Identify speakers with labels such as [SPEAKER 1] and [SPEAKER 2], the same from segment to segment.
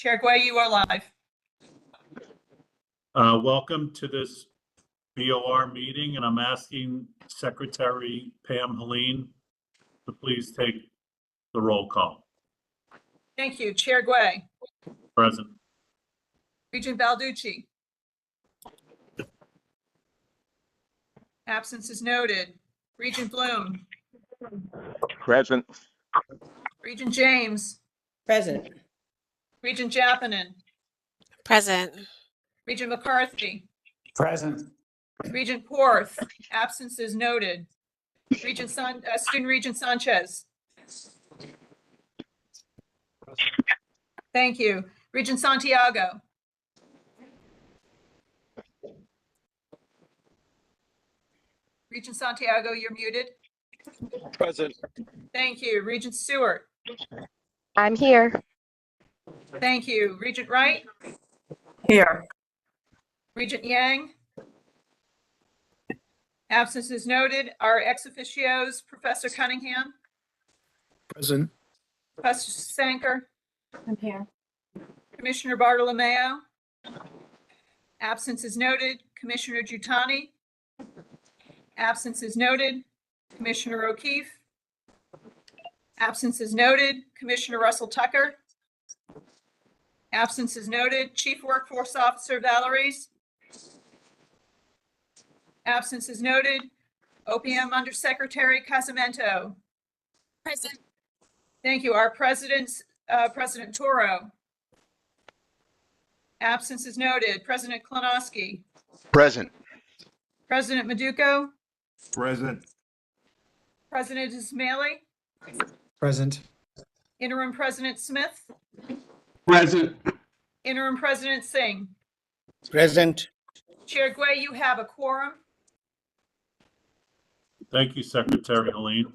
[SPEAKER 1] Chair Guay, you are live.
[SPEAKER 2] Welcome to this BOR meeting, and I'm asking Secretary Pam Helene to please take the roll call.
[SPEAKER 1] Thank you. Chair Guay.
[SPEAKER 2] Present.
[SPEAKER 1] Regent Balducci. Absence is noted. Regent Bloom.
[SPEAKER 3] Present.
[SPEAKER 1] Regent James.
[SPEAKER 4] Present.
[SPEAKER 1] Regent Jappanen.
[SPEAKER 5] Present.
[SPEAKER 1] Regent McCarthy.
[SPEAKER 6] Present.
[SPEAKER 1] Regent Porth. Absence is noted. Student Regent Sanchez. Thank you. Regent Santiago. Regent Santiago, you're muted.
[SPEAKER 3] Present.
[SPEAKER 1] Thank you. Regent Stewart.
[SPEAKER 7] I'm here.
[SPEAKER 1] Thank you. Regent Wright.
[SPEAKER 6] Here.
[SPEAKER 1] Regent Yang. Absence is noted. Our ex officios, Professor Cunningham.
[SPEAKER 6] Present.
[SPEAKER 1] Professor Sanker.
[SPEAKER 7] I'm here.
[SPEAKER 1] Commissioner Bartolomeo. Absence is noted. Commissioner Giutani. Absence is noted. Commissioner O'Keefe. Absence is noted. Commissioner Russell Tucker. Absence is noted. Chief Workforce Officer Valeries. Absence is noted. OPM Undersecretary Casamento.
[SPEAKER 5] Present.
[SPEAKER 1] Thank you. Our President Toro. Absence is noted. President Klonowski.
[SPEAKER 3] Present.
[SPEAKER 1] President Maduko.
[SPEAKER 6] Present.
[SPEAKER 1] President Ismaili.
[SPEAKER 6] Present.
[SPEAKER 1] Interim President Smith.
[SPEAKER 6] Present.
[SPEAKER 1] Interim President Singh.
[SPEAKER 4] Present.
[SPEAKER 1] Chair Guay, you have a quorum.
[SPEAKER 2] Thank you, Secretary Helene.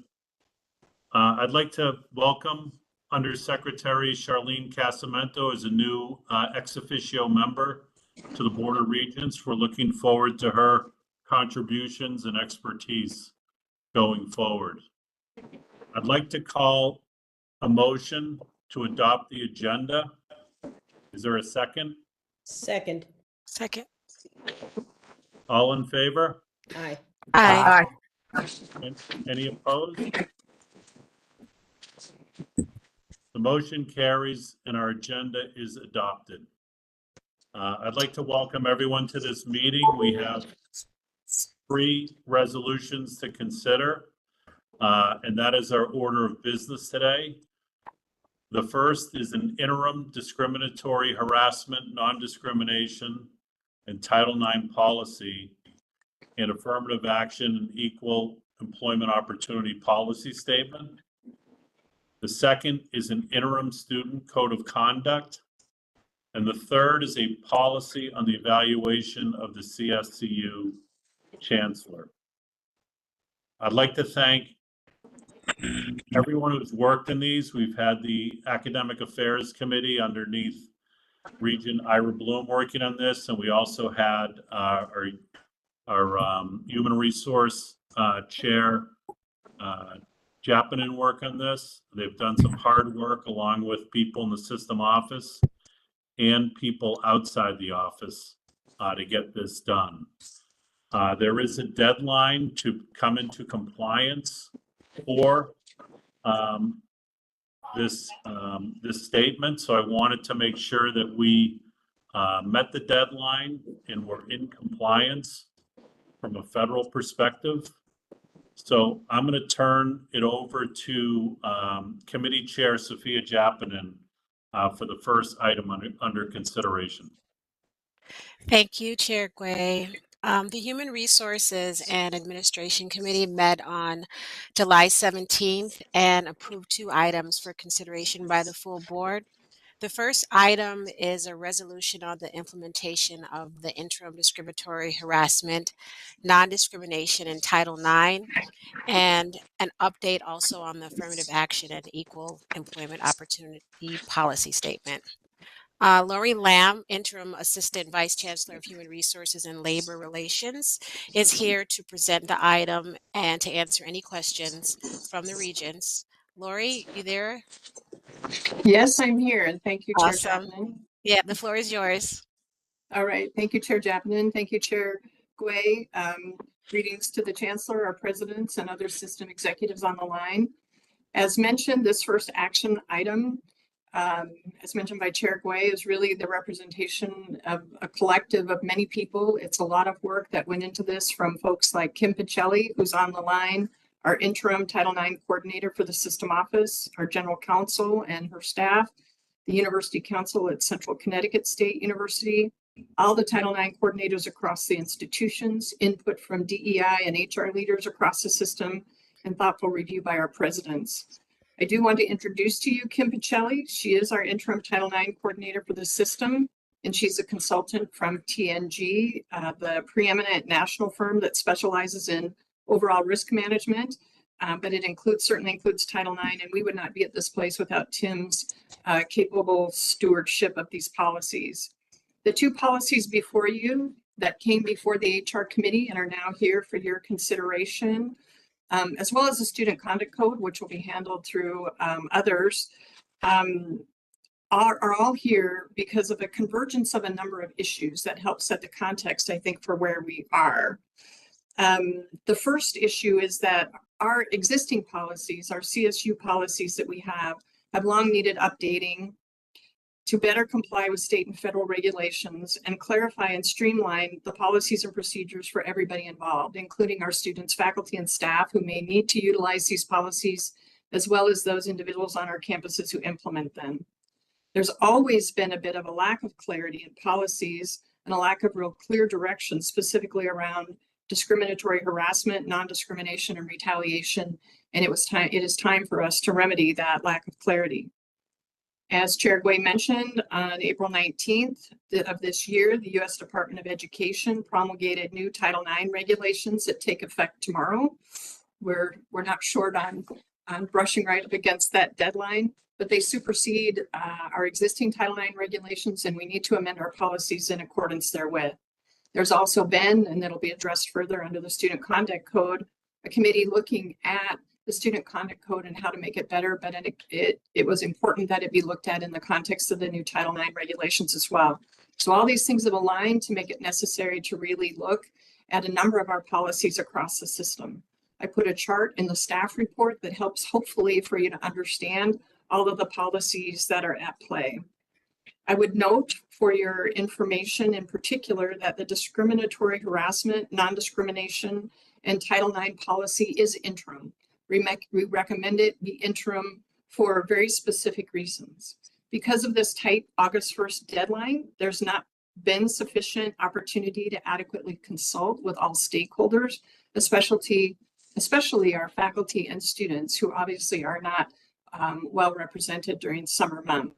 [SPEAKER 2] I'd like to welcome Undersecretary Charlene Casamento as a new ex officio member to the Board of Regents. We're looking forward to her contributions and expertise going forward. I'd like to call a motion to adopt the agenda. Is there a second?
[SPEAKER 4] Second.
[SPEAKER 5] Second.
[SPEAKER 2] All in favor?
[SPEAKER 4] Aye.
[SPEAKER 5] Aye.
[SPEAKER 2] Any opposed? The motion carries and our agenda is adopted. I'd like to welcome everyone to this meeting. We have 3 resolutions to consider, and that is our order of business today. The first is an interim discriminatory harassment, non-discrimination, and Title IX policy and affirmative action and equal employment opportunity policy statement. The second is an interim student code of conduct. And the third is a policy on the evaluation of the CSCU chancellor. I'd like to thank everyone who's worked in these. We've had the Academic Affairs Committee underneath Regent Ira Bloom working on this, and we also had our Human Resource Chair, Jappanen, work on this. They've done some hard work along with people in the system office and people outside the office to get this done. There is a deadline to come into compliance for this statement, so I wanted to make sure that we met the deadline and were in compliance from a federal perspective. So I'm going to turn it over to Committee Chair Sophia Jappanen for the first item under consideration.
[SPEAKER 5] Thank you, Chair Guay. The Human Resources and Administration Committee met on July 17th and approved 2 items for consideration by the full board. The first item is a resolution on the implementation of the interim discriminatory harassment, non-discrimination in Title IX, and an update also on the affirmative action and equal employment opportunity policy statement. Lori Lamb, Interim Assistant Vice Chancellor of Human Resources and Labor Relations, is here to present the item and to answer any questions from the regents Lori, you there?
[SPEAKER 1] Yes, I'm here, and thank you, Chair
[SPEAKER 5] Awesome.
[SPEAKER 1] Chapman.
[SPEAKER 5] Yeah, the floor is yours.
[SPEAKER 1] All right, thank you, Chair Chapman. Thank you, Chair Gway. Greetings to the Chancellor, our presidents, and other system executives on the line. As mentioned, this first action item, as mentioned by Chair Gway, is really the representation of a collective of many people. It's a lot of work that went into this from folks like Kim Pichelli, who's on the line, our interim Title IX coordinator for the system office, our general counsel and her staff, the University Council at Central Connecticut State University, all the Title IX coordinators across the institutions, input from DEI and HR leaders across the system, and thoughtful review by our presidents. I do want to introduce to you Kim Pichelli. She is our interim Title IX coordinator for the system, and she's a consultant from TNG, the preeminent national firm that specializes in overall risk management, but it certainly includes Title IX, and we would not be at this place without Tim's capable stewardship of these policies. The two policies before you that came before the HR committee and are now here for your consideration, as well as the student conduct code, which will be handled through others, are all here because of a convergence of a number of issues that help set the context, I think, for where we are. The first issue is that our existing policies, our CSU policies that we have long needed updating to better comply with state and federal regulations and clarify and streamline the policies and procedures for everybody involved, including our students, faculty, and staff who may need to utilize these policies, as well as those individuals on our campuses who implement them. There's always been a bit of a lack of clarity in policies and a lack of real clear direction, specifically around discriminatory harassment, non-discrimination, and retaliation. And it is time for us to remedy that lack of clarity. As Chair Gway mentioned, on April 19th of this year, the U.S. Department of Education promulgated new Title IX regulations that take effect tomorrow. We're not short on brushing right up against that deadline, but they supersede our existing Title IX regulations, and we need to amend our policies in accordance therewith. There's also been, and that'll be addressed further under the Student Conduct Code, a committee looking at the Student Conduct Code and how to make it better, but it was important that it be looked at in the context of the new Title IX regulations as well. So all these things have aligned to make it necessary to really look at a number of our policies across the system. I put a chart in the staff report that helps hopefully for you to understand all of the policies that are at play. I would note for your information in particular that the discriminatory harassment, non-discrimination, and Title IX policy is interim. We recommend it be interim for very specific reasons. Because of this tight August 1st deadline, there's not been sufficient opportunity to adequately consult with all stakeholders, especially our faculty and students who obviously are not well represented during summer months.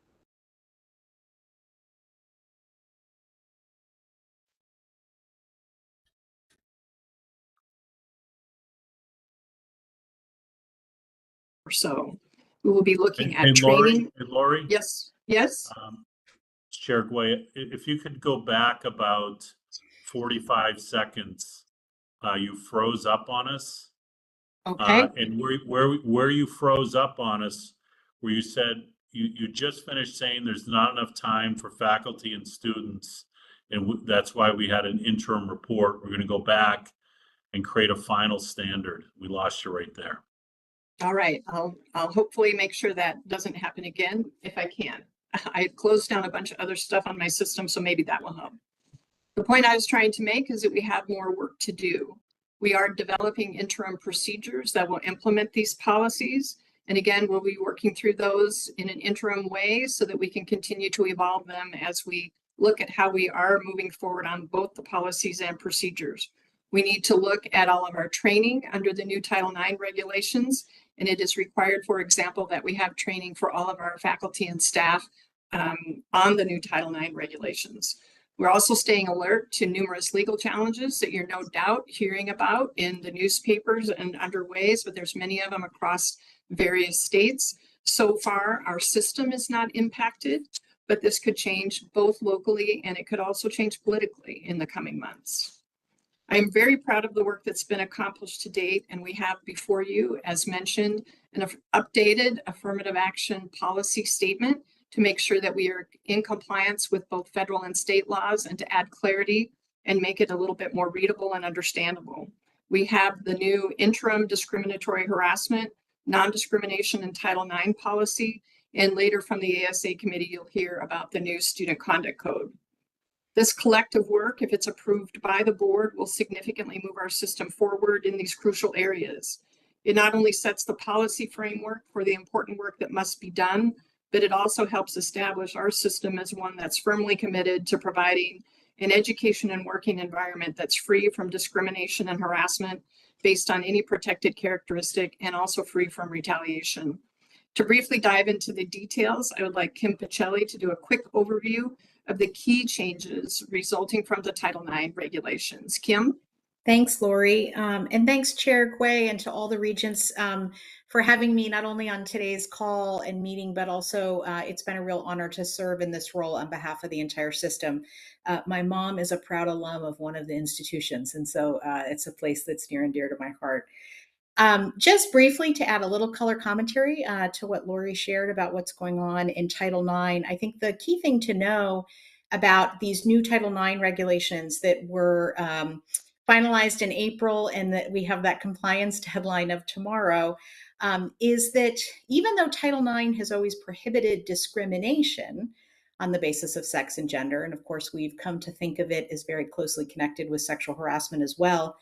[SPEAKER 1] So we will be looking at training.
[SPEAKER 2] Lori?
[SPEAKER 1] Yes.
[SPEAKER 2] Chair Gway, if you could go back about 45 seconds, you froze up on us.
[SPEAKER 1] Okay.
[SPEAKER 2] And where you froze up on us, where you said you just finished saying there's not enough time for faculty and students, and that's why we had an interim report. We're going to go back and create a final standard. We lost you right there.
[SPEAKER 1] All right. I'll hopefully make sure that doesn't happen again if I can. I closed down a bunch of other stuff on my system, so maybe that will help. The point I was trying to make is that we have more work to do. We are developing interim procedures that will implement these policies. And again, we'll be working through those in an interim way so that we can continue to evolve them as we look at how we are moving forward on both the policies and procedures. We need to look at all of our training under the new Title IX regulations. And it is required, for example, that we have training for all of our faculty and staff on the new Title IX regulations. We're also staying alert to numerous legal challenges that you're no doubt hearing about in the newspapers and underways, but there's many of them across various states. So far, our system is not impacted, but this could change both locally and it could also change politically in the coming months. I'm very proud of the work that's been accomplished to date, and we have before you, as mentioned, an updated affirmative action policy statement to make sure that we are in compliance with both federal and state laws and to add clarity and make it a little bit more readable and understandable. We have the new interim discriminatory harassment, non-discrimination and Title IX policy, and later from the ASA committee, you'll hear about the new student conduct code. This collective work, if it's approved by the board, will significantly move our system forward in these crucial areas. It not only sets the policy framework for the important work that must be done, but it also helps establish our system as one that's firmly committed to providing an education and working environment that's free from discrimination and harassment based on any protected characteristic and also free from retaliation. To briefly dive into the details, I would like Kim Pacelli to do a quick overview of the key changes resulting from the Title IX regulations. Kim?
[SPEAKER 8] Thanks, Lori. And thanks, Chair Guay, and to all the regents for having me not only on today's call and meeting, but also it's been a real honor to serve in this role on behalf of the entire system. My mom is a proud alum of one of the institutions, and so it's a place that's near and dear to my heart. Just briefly to add a little color commentary to what Lori shared about what's going on in Title IX, I think the key thing to know about these new Title IX regulations that were finalized in April and that we have that compliance deadline of tomorrow is that even though Title IX has always prohibited discrimination on the basis of sex and gender, and of course we've come to think of it as very closely connected with sexual harassment as well,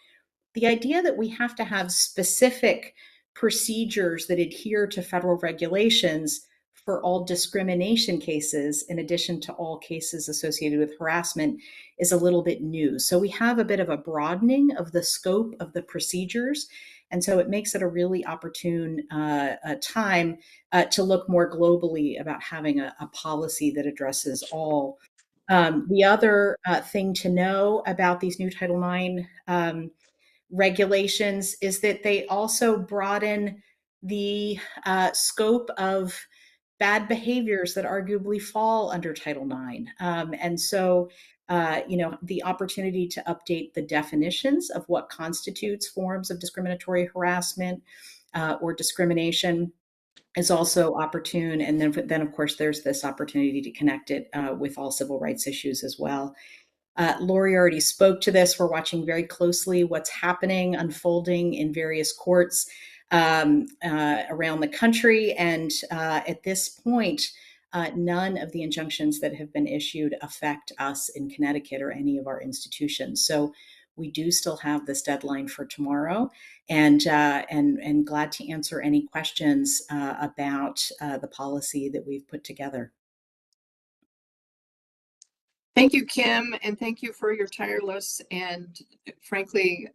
[SPEAKER 8] the idea that we have to have specific procedures that adhere to federal regulations for all discrimination cases, in addition to all cases associated with harassment, is a little bit new. So we have a bit of a broadening of the scope of the procedures. And so it makes it a really opportune time to look more globally about having a policy that addresses all. The other thing to know about these new Title IX regulations is that they also broaden the scope of bad behaviors that arguably fall under Title IX. And so, the opportunity to update the definitions of what constitutes forms of discriminatory harassment or discrimination is also opportune. And then of course, there's this opportunity to connect it with all civil rights issues as well. Lori already spoke to this. We're watching very closely what's happening, unfolding in various courts around the country. And at this point, none of the injunctions that have been issued affect us in Connecticut or any of our institutions. So we do still have this deadline for tomorrow, and glad to answer any questions about the policy that we've put together.
[SPEAKER 1] Thank you, Kim, and thank you for your tireless and frankly,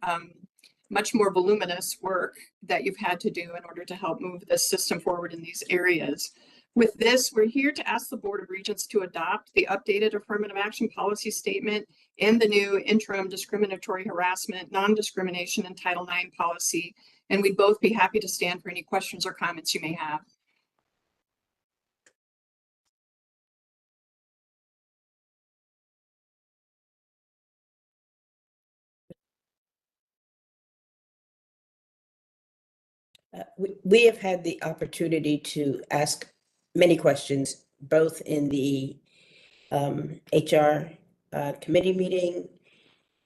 [SPEAKER 1] much more voluminous work that you've had to do in order to help move this system forward in these areas. With this, we're here to ask the Board of Regents to adopt the updated affirmative action policy statement and the new interim discriminatory harassment, non-discrimination and Title IX policy. And we'd both be happy to stand for any questions or comments you may have.
[SPEAKER 4] We have had the opportunity to ask many questions, both in the HR committee meeting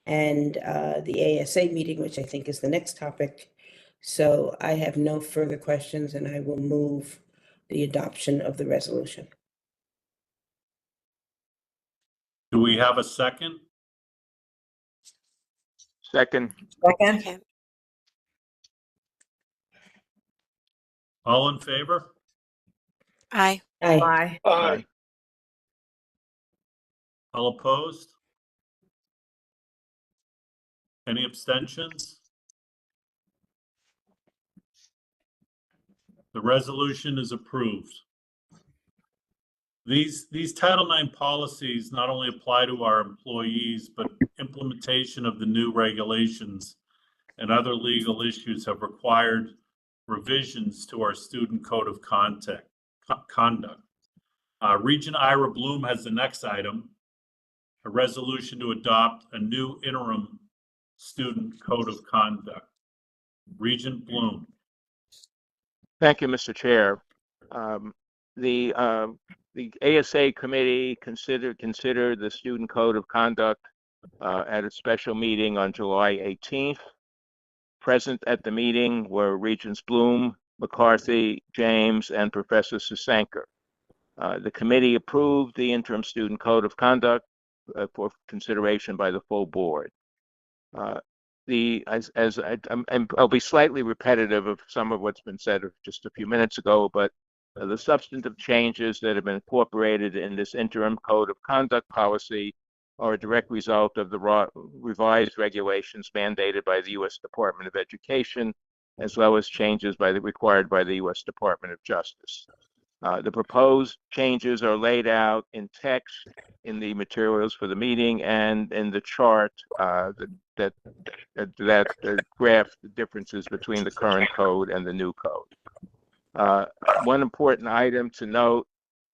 [SPEAKER 4] and the ASA meeting, which I think is the next topic. So I have no further questions, and I will move the adoption of the resolution.
[SPEAKER 2] Do we have a second?
[SPEAKER 3] Second.
[SPEAKER 5] Okay.
[SPEAKER 2] All in favor?
[SPEAKER 5] Aye.
[SPEAKER 4] Aye.
[SPEAKER 3] Aye.
[SPEAKER 2] All opposed? Any abstentions? The resolution is approved. These Title IX policies not only apply to our employees, but implementation of the new regulations and other legal issues have required revisions to our student code of conduct. Regent Ira Bloom has the next item, a resolution to adopt a new interim Student Code of Conduct. Regent Bloom.
[SPEAKER 3] Thank you, Mr. Chair. The ASA committee considered the Student Code of Conduct at a special meeting on July 18th. Present at the meeting were Regents Bloom, McCarthy, James, and Professor Susanker. The committee approved the interim Student Code of Conduct for consideration by the full board. I'll be slightly repetitive of some of what's been said just a few minutes ago, but the substantive changes that have been incorporated in this interim Code of Conduct policy are a direct result of the revised regulations mandated by the U.S. Department of Education, as well as changes required by the U.S. Department of Justice. The proposed changes are laid out in text in the materials for the meeting and in the chart that graphs the differences between the current code and the new code. One important item to note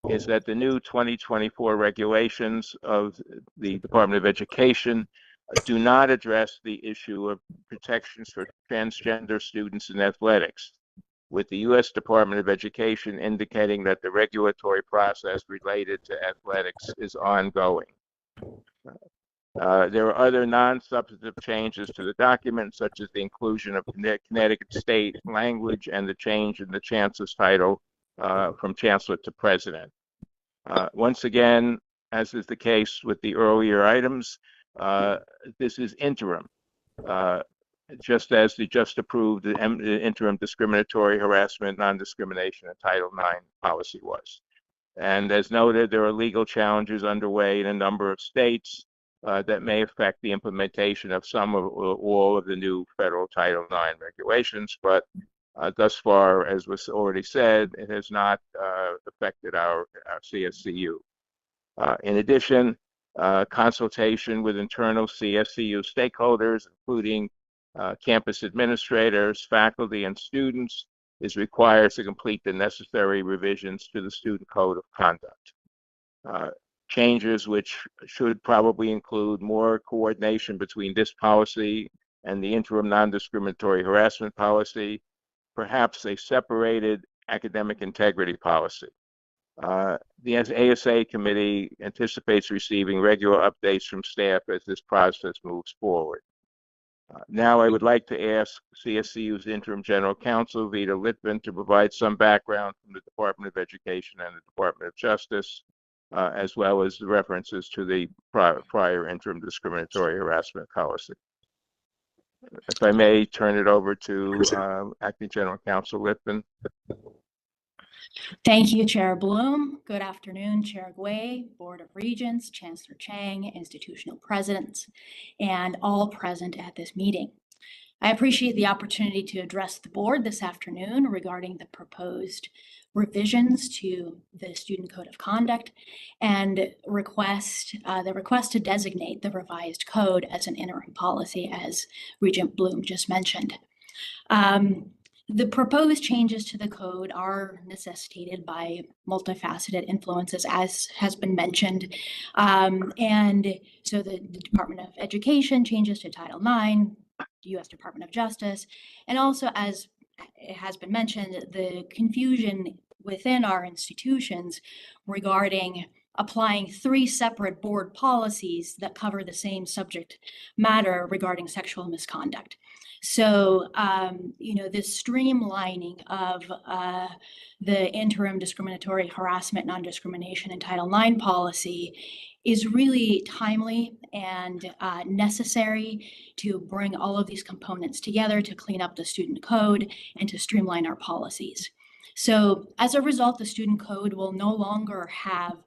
[SPEAKER 3] is that the new 2024 regulations of the Department of Education do not address the issue of protections for transgender students in athletics, with the U.S. Department of Education indicating that the regulatory process related to athletics is ongoing. There are other non-substantive changes to the document, such as the inclusion of Connecticut state language and the change in the chancellor's title from chancellor to president. Once again, as is the case with the earlier items, this is interim, just as the just approved interim discriminatory harassment, non-discrimination, and Title IX policy was. And as noted, there are legal challenges underway in a number of states that may affect the implementation of some or all of the new federal Title IX regulations, but thus far, as was already said, it has not affected our CSCU. In addition, consultation with internal CSCU stakeholders, including campus administrators, faculty, and students, is required to complete the necessary revisions to the Student Code of Conduct. Changes which should probably include more coordination between this policy and the interim non-discriminatory harassment policy, perhaps a separated academic integrity policy. The ASA committee anticipates receiving regular updates from staff as this process moves forward. Now I would like to ask CSCU's interim general counsel, Vita Litvin, to provide some background from the Department of Education and the Department of Justice, as well as the references to the prior interim discriminatory harassment policy. If I may turn it over to Acting General Counsel Litvin.
[SPEAKER 9] Thank you, Chair Bloom. Good afternoon, Chair Gui, Board of Regents, Chancellor Chang, institutional presidents, and all present at this meeting. I appreciate the opportunity to address the board this afternoon regarding the proposed revisions to the Student Code of Conduct and the request to designate the revised code as an interim policy, as Regent Bloom just mentioned. The proposed changes to the code are necessitated by multifaceted influences, as has been mentioned. And so the Department of Education changes to Title IX, the U.S. Department of Justice, and also, as it has been mentioned, the confusion within our institutions regarding applying 3 separate board policies that cover the same subject matter regarding sexual misconduct. So, this streamlining of the interim discriminatory harassment, non-discrimination, and Title IX policy is really timely and necessary to bring all of these components together to clean up the student code and to streamline our policies. So as a result, the student code will no longer have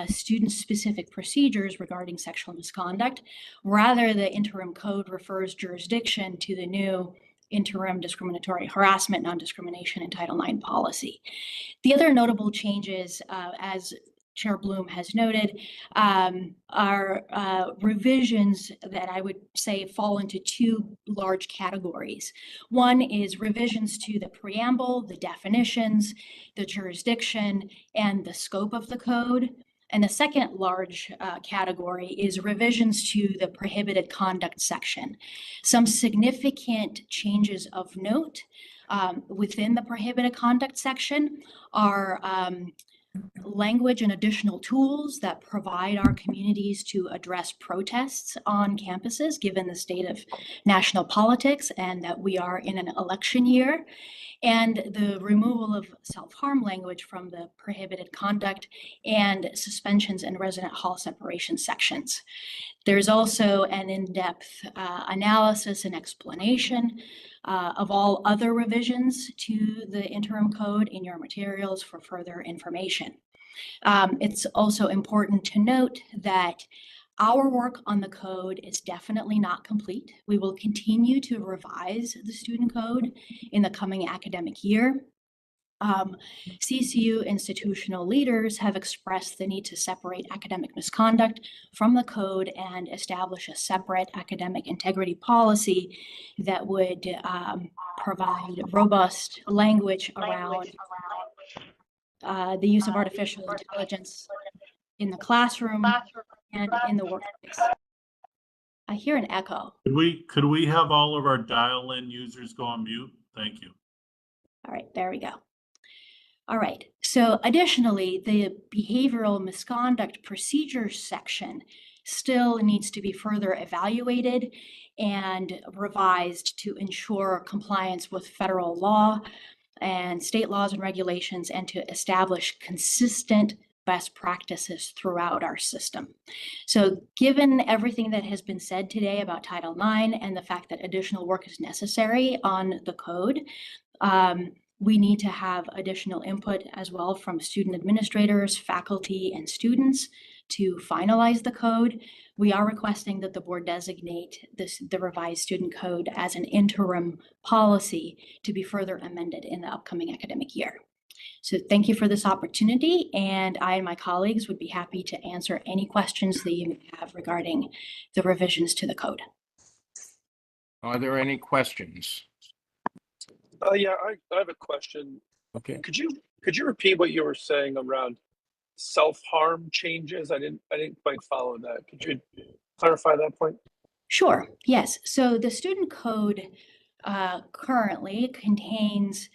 [SPEAKER 9] student-specific procedures regarding sexual misconduct. Rather, the interim code refers jurisdiction to the new interim discriminatory harassment, non-discrimination, and Title IX policy. The other notable changes, as Chair Bloom has noted, are revisions that I would say fall into 2 large categories. One is revisions to the preamble, the definitions, the jurisdiction, and the scope of the code. And the second large category is revisions to the prohibited conduct section. Some significant changes of note within the prohibited conduct section are language and additional tools that provide our communities to address protests on campuses, given the state of national politics and that we are in an election year, and the removal of self-harm language from the prohibited conduct and suspensions and resident hall separation sections. There's also an in-depth analysis and explanation of all other revisions to the interim code in your materials for further information. It's also important to note that our work on the code is definitely not complete. We will continue to revise the student code in the coming academic year. CCU institutional leaders have expressed the need to separate academic misconduct from the code and establish a separate academic integrity policy that would provide robust language around the use of artificial intelligence in the classroom and in the workplace. I hear an echo.
[SPEAKER 2] Could we have all of our dial-in users go on mute? Thank you.
[SPEAKER 9] All right, there we go. All right, so additionally, the behavioral misconduct procedures section still needs to be further evaluated and revised to ensure compliance with federal law and state laws and regulations, and to establish consistent best practices throughout our system. So given everything that has been said today about Title IX and the fact that additional work is necessary on the code, we need to have additional input as well from student administrators, faculty, and students to finalize the code. We are requesting that the board designate the revised student code as an interim policy to be further amended in the upcoming academic year. So thank you for this opportunity, and I and my colleagues would be happy to answer any questions that you may have regarding the revisions to the code.
[SPEAKER 3] Are there any questions?
[SPEAKER 10] Yeah, I have a question.
[SPEAKER 3] Okay.
[SPEAKER 10] Could you repeat what you were saying around self-harm changes? I didn't quite follow that. Could you clarify that point?
[SPEAKER 9] Sure, yes. So the student code currently contains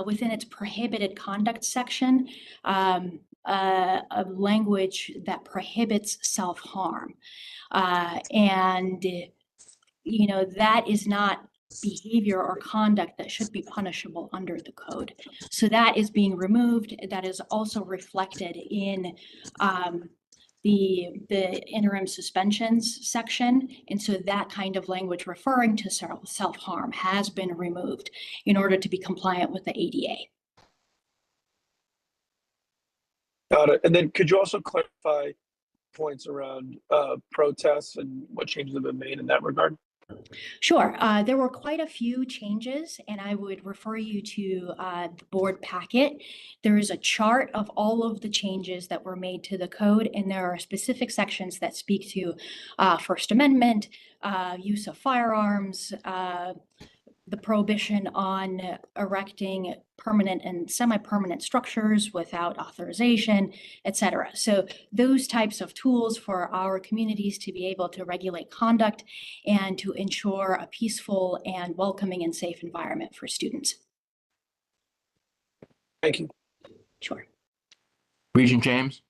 [SPEAKER 9] within its prohibited conduct section a language that prohibits self-harm. And, you know, that is not behavior or conduct that should be punishable under the code. So that is being removed. That is also reflected in the interim suspensions section. And so that kind of language referring to self-harm has been removed in order to be compliant with the ADA.
[SPEAKER 10] Got it. And then could you also clarify points around protests and what changes have been made in that regard?
[SPEAKER 9] Sure. There were quite a few changes, and I would refer you to the board packet. There is a chart of all of the changes that were made to the code, and there are specific sections that speak to First Amendment, use of firearms, the prohibition on erecting permanent and semi-permanent structures without authorization, et cetera. So those types of tools for our communities to be able to regulate conduct and to ensure a peaceful and welcoming and safe environment for students.
[SPEAKER 10] Thank you.
[SPEAKER 9] Sure.
[SPEAKER 3] Regent James?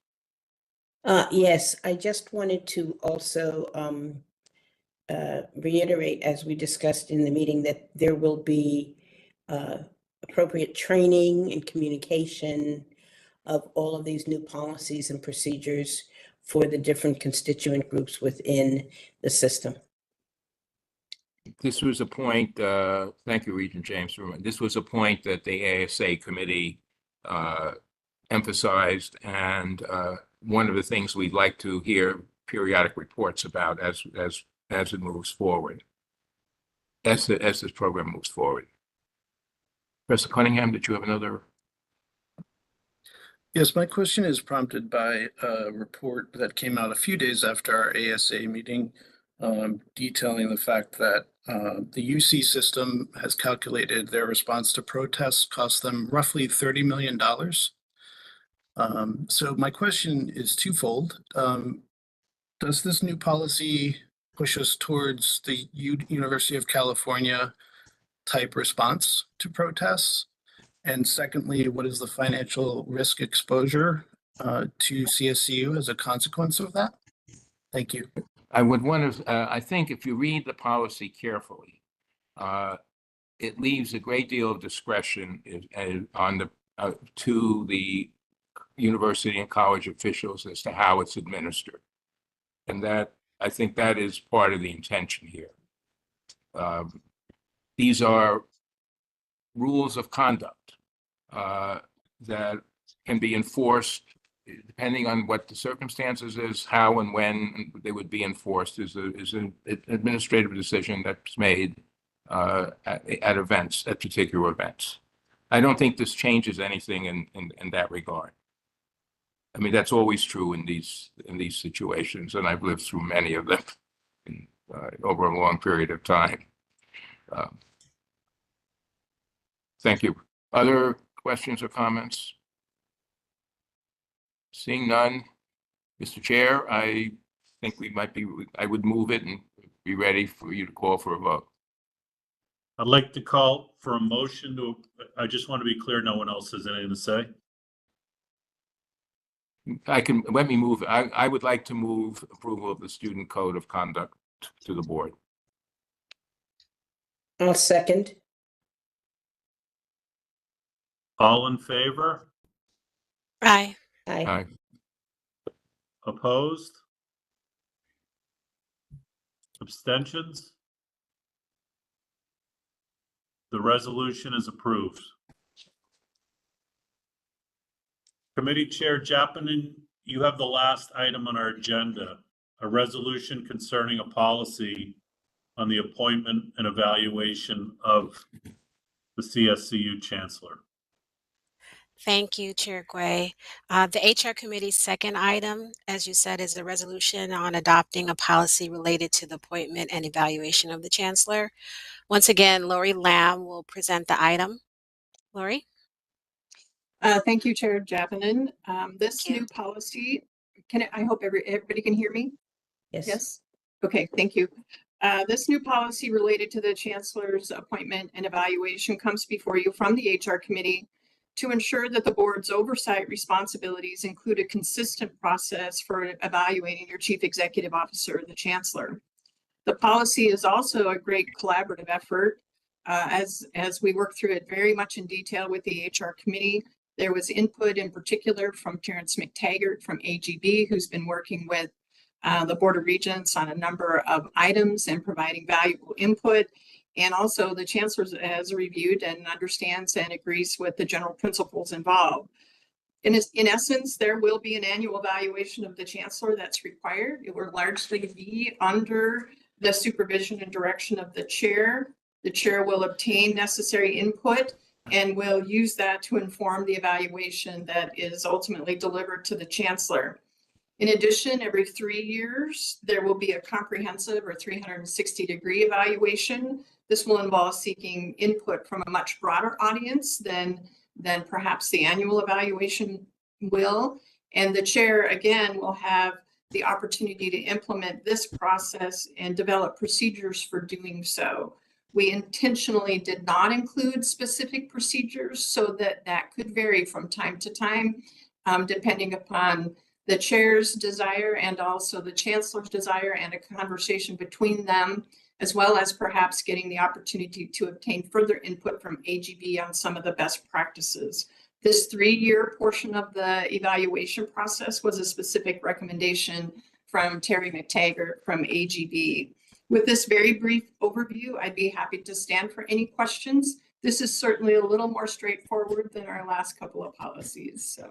[SPEAKER 4] Yes, I just wanted to also reiterate, as we discussed in the meeting, that there will be appropriate training and communication of all of these new policies and procedures for the different constituent groups within the
[SPEAKER 3] This was a point, thank you, Regent James. This was a point that the ASA committee emphasized, and one of the things we'd like to hear periodic reports about as it moves forward, as this program moves forward. Professor Cunningham, did you have another?
[SPEAKER 6] Yes, my question is prompted by a report that came out a few days after our ASA meeting, detailing the fact that the UC system has calculated their response to protests cost them roughly $30 million. So my question is twofold. Does this new policy push us towards the University of California type response to protests? And secondly, what is the financial risk exposure to CSCU as a consequence of that? Thank you.
[SPEAKER 11] I would want to, I think if you read the policy carefully, it leaves a great deal of discretion on to the university and college officials as to how it's administered. And that, I think that is part of the intention here. These are rules of conduct that can be enforced depending on what the circumstances is. How and when they would be enforced is an administrative decision that's made at events, at particular events. I don't think this changes anything in that regard. I mean, that's always true in these situations, and I've lived through many of them over a long period of time. Thank you. Other questions or comments? Seeing none, Mr. Chair, I think I would move it and be ready for you to call for a vote.
[SPEAKER 2] I'd like to call for a motion to, I just want to be clear, no one else has anything to say.
[SPEAKER 11] Let me move. I would like to move approval of the student code of conduct to the board.
[SPEAKER 4] I'll second.
[SPEAKER 2] All in favor?
[SPEAKER 5] Aye.
[SPEAKER 4] Aye.
[SPEAKER 11] Aye.
[SPEAKER 2] Opposed? Abstentions? The resolution is approved. Committee Chair Jappanen, you have the last item on our agenda, a resolution concerning a policy on the appointment and evaluation of the CSCU Chancellor.
[SPEAKER 5] Thank you, Chair Gray. The HR Committee's second item, as you said, is a resolution on adopting a policy related to the appointment and evaluation of the Chancellor. Once again, Lori Lamb will present the item. Lori?
[SPEAKER 1] Thank you, Chair Jappanen. This
[SPEAKER 5] Thank you.
[SPEAKER 1] new policy, I hope everybody can hear me?
[SPEAKER 4] Yes.
[SPEAKER 1] Yes? Okay, thank you. This new policy related to the Chancellor's appointment and evaluation comes before you from the HR Committee to ensure that the board's oversight responsibilities include a consistent process for evaluating your Chief Executive Officer, the Chancellor. The policy is also a great collaborative effort. As we work through it very much in detail with the HR Committee, there was input in particular from Terrence McTaggart from AGB, who's been working with the Board of Regents on a number of items and providing valuable input. And also the Chancellor has reviewed and understands and agrees with the general principles involved. In essence, there will be an annual evaluation of the Chancellor that's required. It will largely be under the supervision and direction of the Chair. The Chair will obtain necessary input and will use that to inform the evaluation that is ultimately delivered to the Chancellor. In addition, every 3 years, there will be a comprehensive or 360-degree evaluation. This will involve seeking input from a much broader audience than perhaps the annual evaluation will. And the Chair, again, will have the opportunity to implement this process and develop procedures for doing so. We intentionally did not include specific procedures so that could vary from time to time, depending upon the Chair's desire and also the Chancellor's desire and a conversation between them, as well as perhaps getting the opportunity to obtain further input from AGB on some of the best practices. This 3-year portion of the evaluation process was a specific recommendation from Terry McTaggart from AGB. With this very brief overview, I'd be happy to stand for any questions. This is certainly a little more straightforward than our last couple of policies. So.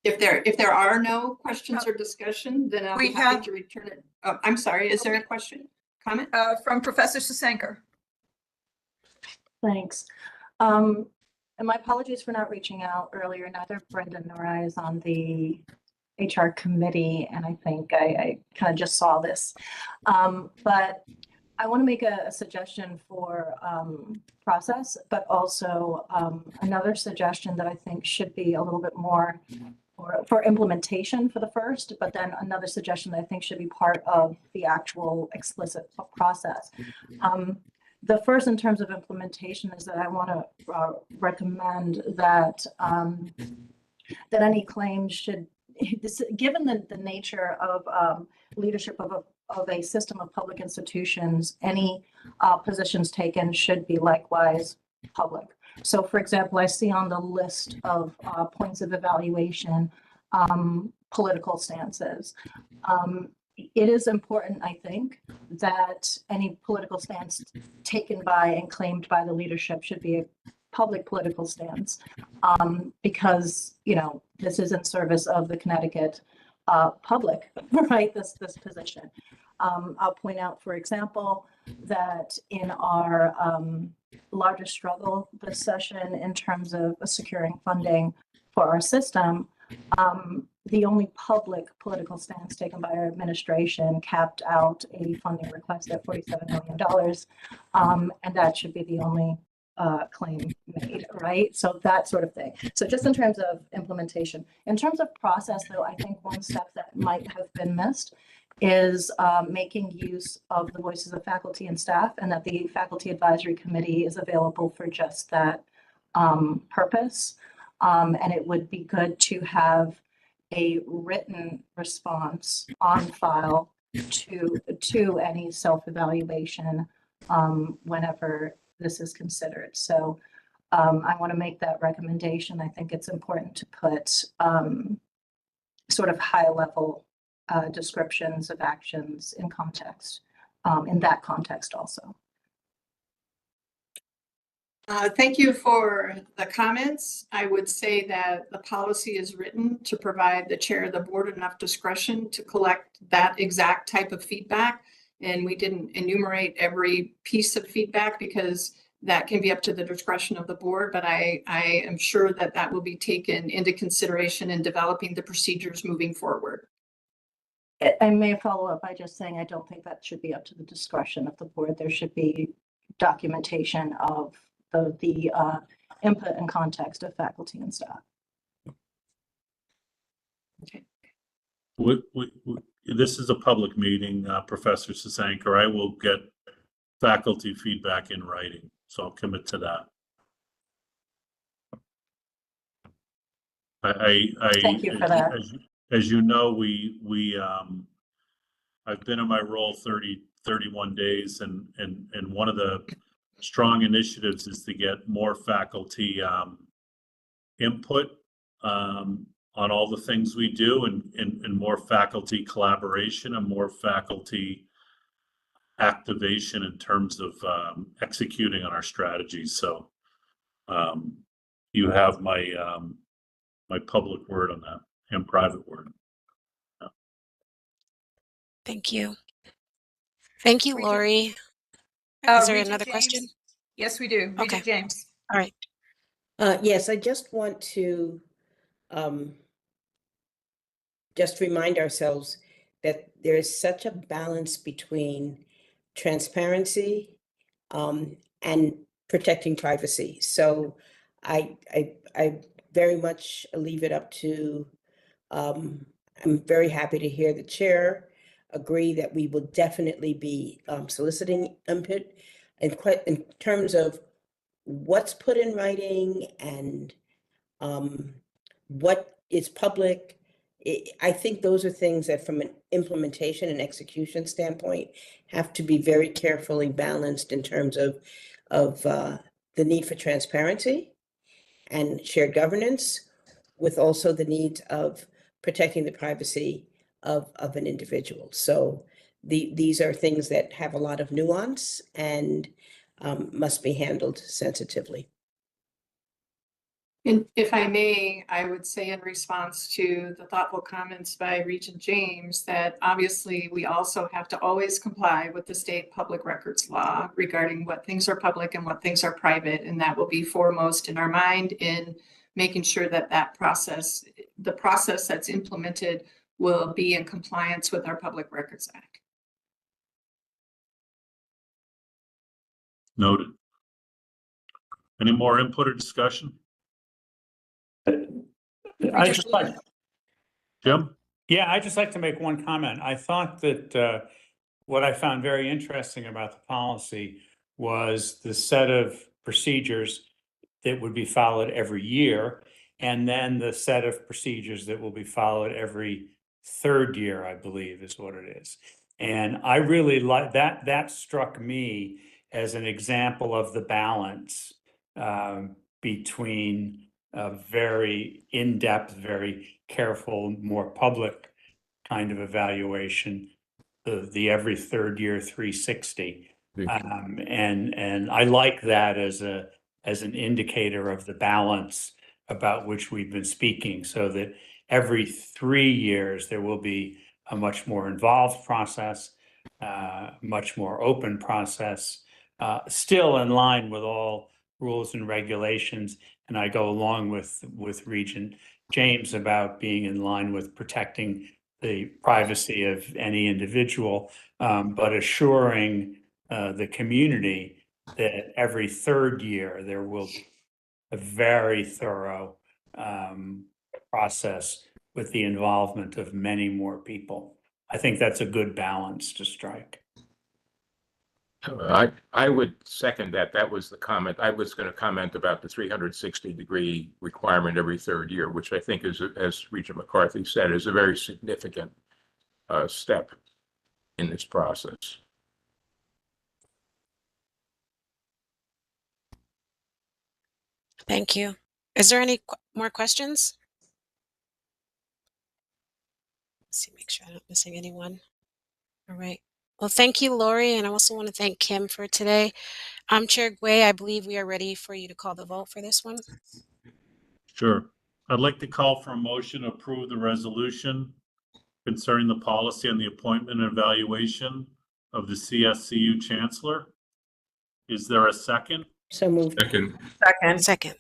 [SPEAKER 1] If there are no questions or discussion, then I'll be happy to return it. Oh, I'm sorry, is there a question, comment?
[SPEAKER 12] From Professor Sasenko.
[SPEAKER 7] Thanks. And my apologies for not reaching out earlier. Neither Brenda nor I is on the HR committee, and I think I kind of just saw this. But I want to make a suggestion for process, but also another suggestion that I think should be a little bit more for implementation for the first, but then another suggestion that I think should be part of the actual explicit process. The first, in terms of implementation, is that I want to recommend that that any claims should, given the nature of leadership of a system of public institutions, any positions taken should be likewise public. So, for example, I see on the list of points of evaluation, political stances. It is important, I think, that any political stance taken by and claimed by the leadership should be a public political stance, because, you know, this is in service of the Connecticut public, right, this position. I'll point out, for example, that in our largest struggle this session in terms of securing funding for our system, the only public political stance taken by our administration capped out a funding request at $47 million, and that should be the only claim made, right? So that sort of thing. So just in terms of implementation. In terms of process, though, I think one step that might have been missed is making use of the voices of faculty and staff, and that the Faculty Advisory Committee is available for just that purpose. And it would be good to have a written response on file to any self-evaluation whenever this is considered. So I want to make that recommendation. I think it's important to put sort of high-level descriptions of actions in context, in that context also.
[SPEAKER 1] Thank you for the comments. I would say that the policy is written to provide the chair of the board enough discretion to collect that exact type of feedback. And we didn't enumerate every piece of feedback because that can be up to the discretion of the board, but I am sure that that will be taken into consideration in developing the procedures moving forward.
[SPEAKER 7] I may follow up by just saying I don't think that should be up to the discretion of the board. There should be documentation of the input and context of faculty and staff.
[SPEAKER 1] Okay.
[SPEAKER 2] This is a public meeting, Professor Sasanker. I will get faculty feedback in writing, so I'll commit to that.
[SPEAKER 7] Thank you for that.
[SPEAKER 2] As you know, I've been in my role 31 days, and one of the strong initiatives is to get more faculty input on all the things we do, and more faculty collaboration and more faculty activation in terms of executing on our strategies. So you have my my public word on that and private word. Yeah.
[SPEAKER 5] Thank you. Thank you,
[SPEAKER 12] Regent-
[SPEAKER 5] Lori. Is there
[SPEAKER 12] Regent
[SPEAKER 5] another
[SPEAKER 12] James?
[SPEAKER 5] question?
[SPEAKER 12] Yes, we do.
[SPEAKER 5] Okay.
[SPEAKER 12] Regent James.
[SPEAKER 5] All right.
[SPEAKER 4] Yes, I just want to just remind ourselves that there is such a balance between transparency and protecting privacy. So I very much leave it up to, I'm very happy to hear the chair agree that we will definitely be soliciting input in terms of what's put in writing and what is public. I think those are things that from an implementation and execution standpoint have to be very carefully balanced in terms of the need for transparency and shared governance, with also the needs of protecting the privacy of an individual. So these are things that have a lot of nuance and must be handled sensitively.
[SPEAKER 1] And if I may, I would say in response to the thoughtful comments by Regent James that obviously we also have to always comply with the state public records law regarding what things are public and what things are private. And that will be foremost in our mind in making sure that the process that's implemented will be in compliance with our Public Records Act.
[SPEAKER 2] Noted. Any more input or discussion?
[SPEAKER 13] I just like,
[SPEAKER 2] Jim?
[SPEAKER 13] yeah, I just like to make one comment. I thought that what I found very interesting about the policy was the set of procedures that would be followed every year, and then the set of procedures that will be followed every third year, I believe is what it is. And I really like that. That struck me as an example of the balance between a very in-depth, very careful, more public kind of evaluation, the every third year 360. And I like that as an indicator of the balance about which we've been speaking, so that every 3 years there will be a much more involved process, much more open process, still in line with all rules and regulations. And I go along with Regent James about being in line with protecting the privacy of any individual, but assuring the community that every third year there will be a very thorough process with the involvement of many more people. I think that's a good balance to strike.
[SPEAKER 11] I would second that. That was the comment. I was going to comment about the 360-degree requirement every third year, which I think is, as Regent McCarthy said, is a very significant step in this process.
[SPEAKER 5] Thank you. Is there any more questions? Let's see, make sure I'm not missing anyone. All right. Well, thank you, Lori, and I also want to thank Kim for today. Chair Gway, I believe we are ready for you to call the vote for this one.
[SPEAKER 2] Sure. I'd like to call for a motion to approve the resolution concerning the policy on the appointment and evaluation of the CSCU Chancellor. Is there a second?
[SPEAKER 4] So moved.
[SPEAKER 11] Second.
[SPEAKER 5] Second.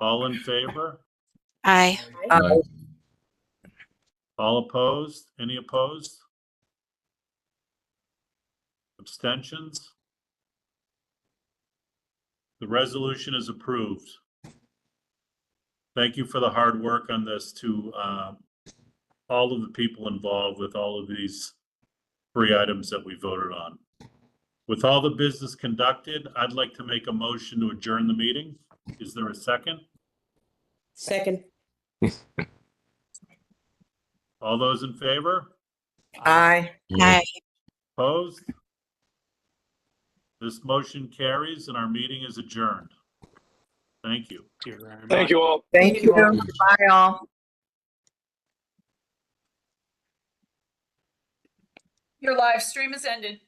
[SPEAKER 2] All in favor?
[SPEAKER 5] Aye.
[SPEAKER 2] All opposed? Any opposed? Abstentions? The resolution is approved. Thank you for the hard work on this to all of the people involved with all of these 3 items that we voted on. With all the business conducted, I'd like to make a motion to adjourn the meeting. Is there a second?
[SPEAKER 4] Second.
[SPEAKER 2] All those in favor?
[SPEAKER 4] Aye.
[SPEAKER 5] Aye.
[SPEAKER 2] Opposed? This motion carries and our meeting is adjourned. Thank you.
[SPEAKER 13] Thank you very much.
[SPEAKER 10] Thank you all.
[SPEAKER 4] Thank you.
[SPEAKER 12] Bye, all. Your live stream is ended.